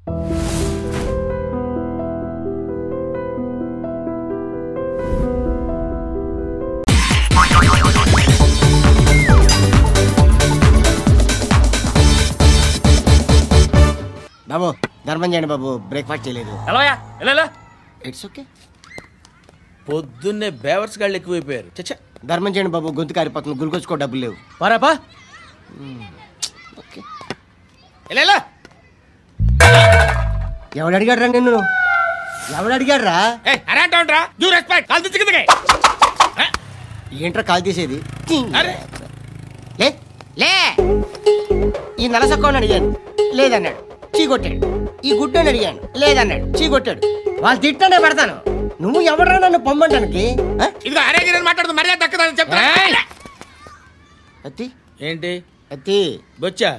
బాబు ధర్మం చేయండి బాబు, బ్రేక్ఫాస్ట్ చేయలేదు. It's okay. పొద్దున్నే బేవర్స్ గాళ్ళు ఎక్కువైపోయారు. చచ్చా, ధర్మం చేయండి బాబు, గొంతు కారిపోతుంది, గురికొచ్చుకో డబ్బులు లేవు. పారాపా. ఓకే. ఎవడు అడిగాడు రా నిన్ను? ఎవడు అడిగాడు రా? ఏంట్రా కాల్ తీసేది? లే ఈ నలసక్కని అడిగాను, లేదన్నాడు, చీ కొట్టాడు. ఈ గుడ్డని అడిగాను, లేదన్నాడు, చీ కొట్టాడు. వాళ్ళు తిట్టానే పెడతాను. నువ్వు ఎవడరా నన్ను పొమ్మంటానికి? అత్తి ఏంటి అత్తి బొచ్చా?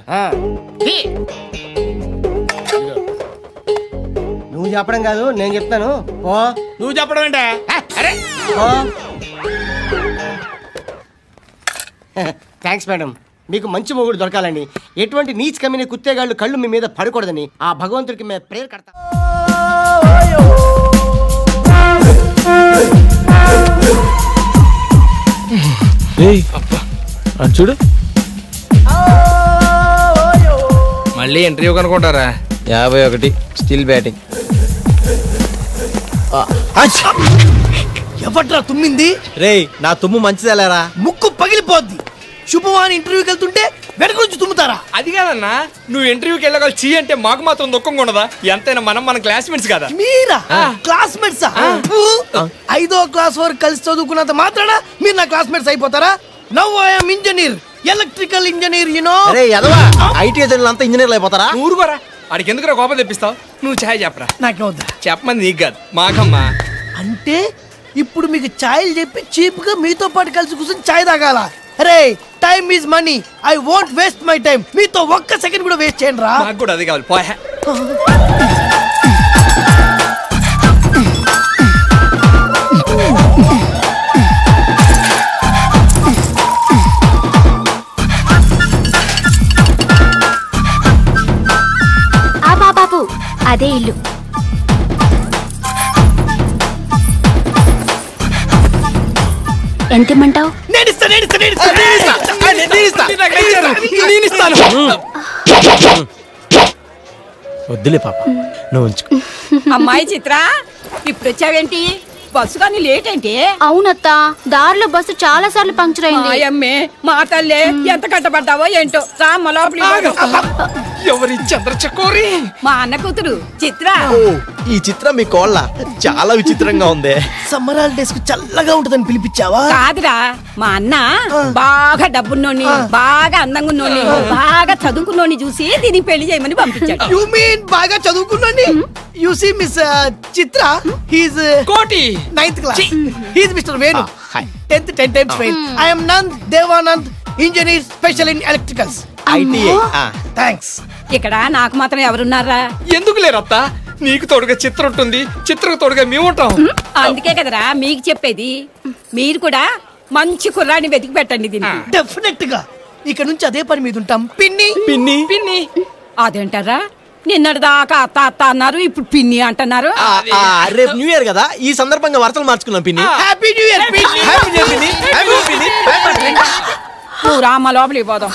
నువ్వు చెప్పడం కాదు, నేను చెప్తాను. ఓ నువ్వు చెప్పడం ఏంటా? Thanks madam. మీకు మంచి మొగుడు దొరకాలని, ఎటువంటి నీచ్ కమ్మిన కుత్తేగాళ్ళు కళ్ళు మీ మీద పడకూడదని ఆ భగవంతుడికి మేము ప్రేయర్ కడతాం. చూడు, మళ్ళీ ఇంటర్వ్యూ కనుకుంటారా? 51 స్టిల్ బ్యాటింగ్. ఎవట్రా తుమ్మింది? రే నా తుమ్ము మంచిదేలేరా, ముక్కు పగిలిపోద్ది. శుభవాన్ ఇంటర్వ్యూకి వెళ్తుంటే వెనక నుంచి తుమ్ముతారా? అది కాదన్నా, నువ్వు ఇంటర్వ్యూకి వెళ్ళగల చీ అంటే మాకు మాత్రం దుఃఖంగా ఉండదా? ఎంతైనా మన క్లాస్మేట్స్ కదా. మీరా క్లాస్మేట్స్? 5వ క్లాస్ వరకు కలిసి చదువుకున్నంత మాత్రాన మీరు నా క్లాస్మేట్స్ అయిపోతారా? Now I am engineer, electrical engineer. You know. అరే యదవా, ఐటీ ఏజెంట్లు అంతా ఇంజనీర్లు అయిపోతారా? ఊరుకోరా, ఆడికి ఎందుకు కోపం తెప్పిస్తావు? నువ్వు ఛాయ్ చెప్పరా. నాకే వద్దా? చెప్పమని నీకు కాదు, మాకమ్మా. అంటే ఇప్పుడు మీకు ఛాయలు చెప్పి చీప్ గా మీతో పాటు కలిసి కూర్చొని ఛాయ్ తాగాల? అరే time is money, I won't waste my time. మీతో ఒక్క సెకండ్ కూడా వేస్ట్ చేయండి రా. నాకు కూడా అది కావాలి. పోయా. బాబు అదే ఇల్లు. ఎంత ఇమ్మంటావు? వద్దులే పాప, నువ్వు ఉంచుకో. అమ్మాయి చిత్ర, ఇప్పుడు వచ్చావేంటి? బస్సు కానీ లేట్ ఏంటి? అవునత్త, దారిలో బస్సు చాలా సార్లు పంక్చర్ అయింది. అమ్మే మా తల్లే, ఎంత కట్టబడ్డావో ఏంటో. రామ్మ లోపలికి. ఎవరి చంద్రచకోరి? మా అన్న కూతురు చిత్ర. ఈ చిత్రం మీ కోళ్ళ చాలా విచిత్రంగా ఉంది. సమ్మర్ హాలిడేస్ కు చల్లగా ఉంటదని పిలిపించావా? కాదురా, మా అన్న బాగా డబ్బున్నోని, బాగా అందంగా ఉన్నోని, బాగా చదువుకున్నోని చూసి దీనికి పెళ్లి చేయమని పంపించాడు. యు మీన్ బాగా చదువుకున్నోని? You see miss Chitra, he is Koti 9th క్లాస్. He is mister Venu, 10th 10 times fail. I am Nand Devanand, engineer special in electricals. ITI. Thanks. ఇక్కడ నాకు మాత్రం ఎవరున్నారా? ఎందుకు లేరత్త? నీకు తోడుగా చిత్ర ఉంటుంది, చిత్రకు తోడుగా మేము ఉంటాం. అందుకే కదరా మీకు చెప్పేది. మీరు కూడా మంచి కుర్రాన్ని వెతికి పెట్టండి దీనికి. డెఫినెట్ గా ఇక్కడ నుంచి అదే పని మీద ఉంటాం. పిన్ని పిన్ని పిన్ని అదేంటారా? నిన్నటి దాకా అత్త అత్త అన్నారు, ఇప్పుడు పిన్ని అంటున్నారు. రేపు న్యూ ఇయర్ కదా, ఈ సందర్భంగా వరుసలు మార్చుకున్నాం పిన్ని. హ్యాపీ న్యూ ఇయర్ పిన్ని. హ్యాపీ న్యూ ఇయర్ పిన్ని. హ్యాపీ న్యూ ఇయర్ పిన్ని. నువ్వు రామ్మ లోపలికి పోదాం.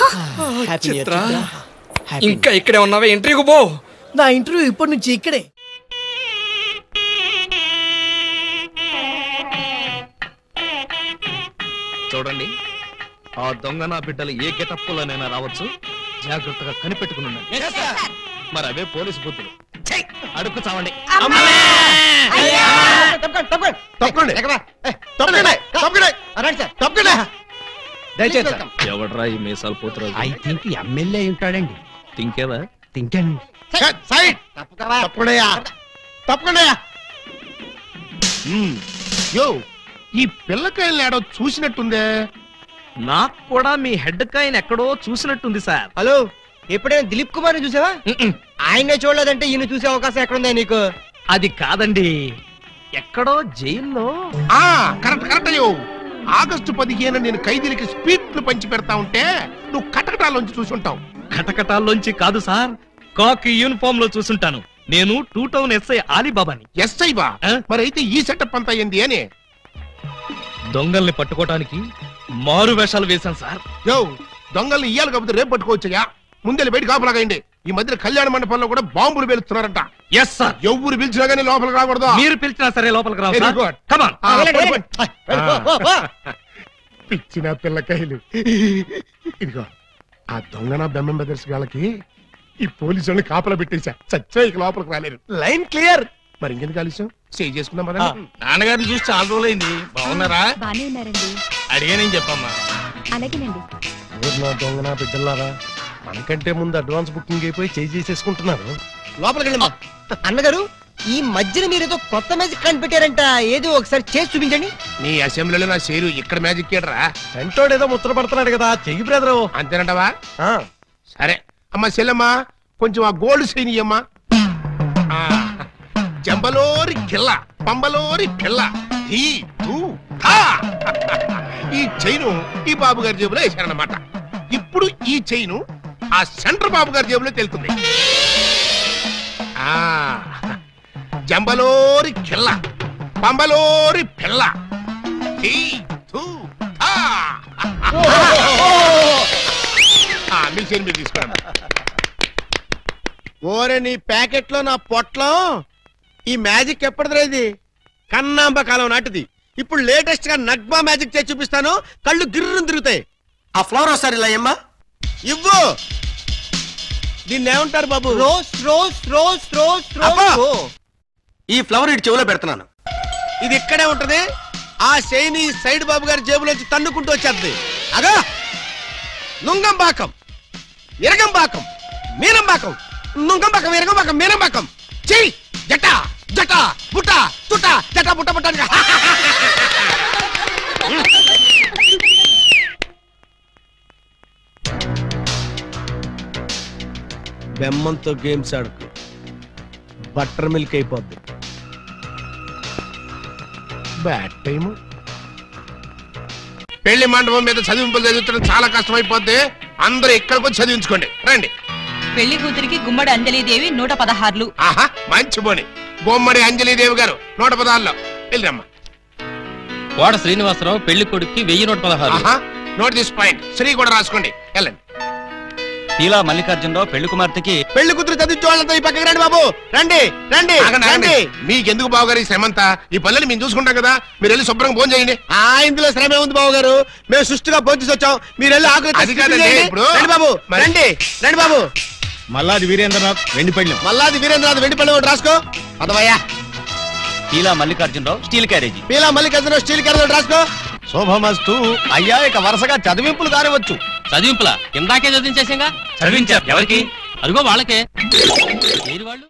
చిత్ర, ఇంకా ఇక్కడే ఉన్నావే? ఇంటర్వ్యూకి పో. నా ఇంటర్వ్యూ ఇప్పటి నుంచి ఇక్కడే. చూడండి, ఆ దొంగ నా బిడ్డలు ఏ గెటప్పులోనైనా రావచ్చు, జాగ్రత్తగా కనిపెట్టుకుని ఉండండి. మరి అవే పోలీసు బుద్ధులు. అడుక్కు చావండి. ఎవడ్రా ఈ మీసాలు పోతురా? ఐ థింక్ ఎమ్మెల్యే ఉంటాడండి. తింకేవా? తింటాను. ఈ పిల్లకాయలు ఏడో చూసినట్టుందే. నాకు కూడా మీ హెడ్ కాయని ఎక్కడో చూసినట్టుంది సార్. హలో, ఎప్పుడైనా దిలీప్ కుమార్ చూసావా? ఆయనే చూడలేదంటే ఈయన చూసే అవకాశం ఎక్కడుందా నీకు? అది కాదండి, ఎక్కడో జైల్లో. కరెక్ట్ అయ్యో. ఆగస్టు 15 నేను ఖైదీలకి స్పీట్లు పంచి పెడతా ఉంటే నువ్వు కటకటాల్లోంచి చూసుంటావు. కటకటాల్లోంచి కాదు సార్, కాకి యూనిఫామ్ లో చూసుంటాను. నేను 2 టౌన్ ఎస్ఐ ఆలీబాబాని. ఎస్ఐ బా? మరి అయితే ఈ సెటప్ అంతా ఏంది అని? దొంగల్ని పట్టుకోవటానికి మారు వేషాలు వేశాను సార్. యో, దొంగల్ని ఇయ్యాలి కాకపోతే రేపు పట్టుకోవచ్చయ్యా. ముందే బయట కాపలాగండి. ఈ మధ్య కళ్యాణ మండపంలో కూడా బాంబులు పేలుస్తున్నారంట. Yes sir. ఎవరు పిలిచినా గానీ లోపలికి రాకూడదు. మీరు పిలిచినా సరే లోపలికి రావు Very sir. good. Come on. పిచ్చిన పిల్లకాయలు. ఇదిగో ఆ దొంగన బెమ్మం బెదర్స్ వాళ్ళకి ఈ పోలీసు వాళ్ళని కాపలా పెట్టేశా. చచ్చా ఇక లోపలికి రాలేరు. Line clear. మరి ఇంకెందుకు ఆలస్యం? సేవ్ చేసుకుందాం కదా. నాన్నగారిని చూసి చాలా రోజులైంది. బాగున్నారా? బానే ఉన్నారండి. అడిగానేం చెప్పమ్మా. అలాగేనండి. నా దొంగన బిడ్డలారా, మనకంటే ముందు అడ్వాన్స్ బుకింగ్ అయిపోయి చేసేసుకుంటున్నారు. లోపలికి వెళ్ళమ్మా. అన్నగారు, ఈ మధ్యన మీరు ఏదో కొత్త మ్యాజిక్ కనిపెట్టారంట. ఏదో ఒకసారి చేసి చూపించండి. నీ అసెంబ్లీలో నా షేరు ఇక్కడ మ్యాజిక్ ఏడరా? వెంటోడేదో ముచ్చట పడుతున్నాడు కదా, చెయ్యి బ్రదరు. అంతేనంటవా? సరే అమ్మా చెల్లమ్మా, కొంచెం ఆ గోల్డ్ సైన్ ఇయ్యమ్మా. జంబలోరి కిల్ల, పంబలోరి పిల్ల. ఈ చైను ఈ బాబు గారి జేబులో వేశారన్నమాట. ఇప్పుడు ఈ చైను ఆ సెంటర్ బాబు గారి జేబులో తెలుతుంది. జంబలోరి కిల్ల, పంబలోరి పిల్ల. మీ చైన్ మీరు తీసుకోండి. ఓరే నీ ప్యాకెట్ లో నా పొట్లం. ఈ మ్యాజిక్ ఎప్పటిదిరా? ఇది కన్నాంబ కాలం నాటిది. ఇప్పుడు లేటెస్ట్ గా నగ్మా మ్యాజిక్ చేసి చూపిస్తాను. కళ్ళు గిర్రును తిరుగుతాయి. ఆ ఫ్లవర్ ఒకసారి ఇలా అమ్మా. ఇవ్వు. దీన్ని ఏమంటారు బాబు? రోజ్ రోజ్ రోజ్ రోజ్ అబ్బా! రోజ్. ఈ ఫ్లవర్ ఇటు చెవులో పెడుతున్నాను. ఇది ఇక్కడే ఉంటది. ఆ శైని సైడ్ బాబు గారి జేబులోంచి తన్నుకుంటూ వచ్చేది. అగా నుంగంబాకం, ఇరగంబాకం, మీనంబాకం, నుంగంబాకం, ఇరగంబాకం, మీనంబాకం. చెయ్యి జట జట బుట్ట తుట జట బుట్ట బుట్ట. బెమ్మంతో గేమ్స్ ఆడుకు, బటర్ మిల్క్ అయిపోద్ది. Bad time. పెళ్లి మండపం మీద చదివింపులు చదువుతున్న చాలా కష్టం అయిపోద్ది. అందరూ ఇక్కడికి వచ్చి చదివించుకోండి. రండి. పెళ్లి కూతురికి గుమ్మడి అంజలీదేవి 116. ఆహా, మంచి పోని. గుమ్మడి అంజలీదేవి గారు 116లో వెళ్ళరమ్మా. వాడ శ్రీనివాసరావు పెళ్లి కొడుక్కి 1116. Note this point. శ్రీ కూడా రాసుకోండి. వెళ్ళండి. తీలా మల్లికార్జునరావు పెళ్లి కుమార్తెకి పెళ్లి కూతురు చదివించే వాళ్ళతో ఈ పక్కకి రండి బాబు. రండి రండి రండి. మీకెందుకు బావగారు ఈ శ్రమంతా? ఈ పల్లెని మేము చూసుకుంటాం కదా. మీరు వెళ్ళి శుభ్రంగా భోజనం చేయండి. ఇందులో శ్రమే ఉంది బాబు గారు. మేము సుష్టిగా భోజనం వచ్చాం. మీరు వెళ్ళి ఆకలి రండి బాబు. రండి రండి బాబు. మల్లాది వీరేంద్రనాథ్ వెండిపళ్ళెం. మల్లాది వీరేంద్రనాథ్ వెండిపళ్ళెం ఒకటి రాసుకో. పదవయ్యా. తీలా Mallikarjunarao steel carriage. Peela Mallikarjunarao steel carriage ఒకటి రాసుకో. శోభమస్తు. అయ్యా ఇక వరుసగా చదివింపులు కానివచ్చు. చదివింపులా? ఇందాకే చదివించేసాగా. చదివించారు ఎవరికి? అదిగో వాళ్ళకే. వాళ్ళు